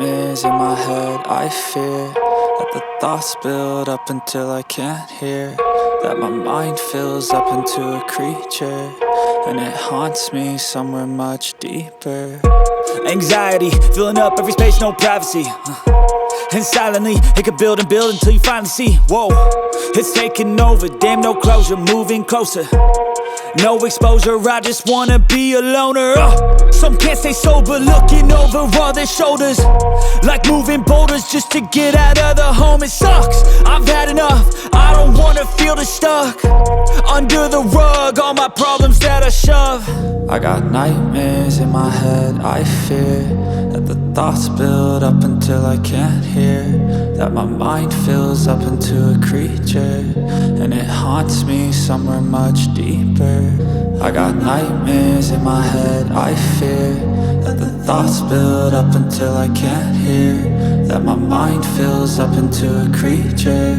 nightmares in my head. I fear that the thoughts build up until I can't hear, that my mind fills up into a creature, and it haunts me somewhere much deeper. Anxiety, filling up every space, no privacy. And silently, it could build and build until you finally see, whoa, it's taking over, damn, no closure, moving closer. No exposure, I just wanna be a loner. Some can't stay sober, looking over all their shoulders, like moving boulders just to get out of the home. It sucks, I've had enough, I don't wanna feel the stuck under the rug, all my problems that I shove. I got nightmares in my head. I fear that the thoughts build up until I can't hear, that my mind fills up into a creature, and it haunts me somewhere much deeper. I got nightmares in my head. I fear that the thoughts build up until I can't hear, that my mind fills up into a creature,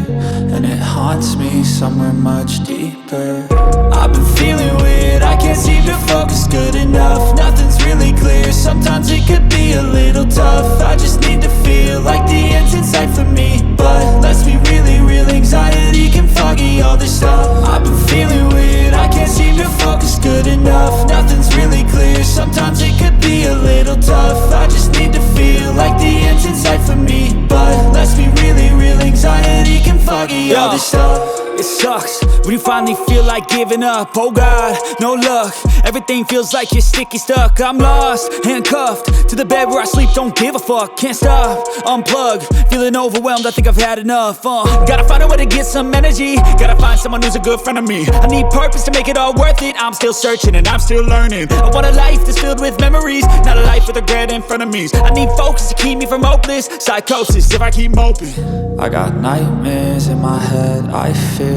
and it haunts me somewhere much deeper. I've been feeling weird, I can't seem to focus good enough. Nothing's really clear, sometimes it could be a little tough. I just need to feel like the end's in sight for me, but let's be really real, anxiety can foggy all this stuff. I've been feeling weird, I can't seem to focus good enough. Nothing's really clear, sometimes it could be a little tough. I just need to feel like the end's in sight for me, but let's be really real, anxiety can foggy all this stuff. It sucks when you finally feel like giving up. Oh God, no luck, everything feels like you're sticky stuck. I'm lost, handcuffed to the bed where I sleep, don't give a fuck. Can't stop, unplug, feeling overwhelmed, I think I've had enough. Gotta find a way to get some energy, gotta find someone who's a good friend of me. I need purpose to make it all worth it, I'm still searching and I'm still learning. I want a life that's filled with memories, not a life with regret and frenemies. I need focus to keep me from hopeless psychosis if I keep moping. I got nightmares in my head. I fear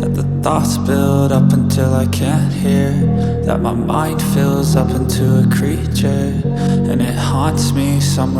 that the thoughts build up until I can't hear, that my mind fills up into a creature, and it haunts me somewhere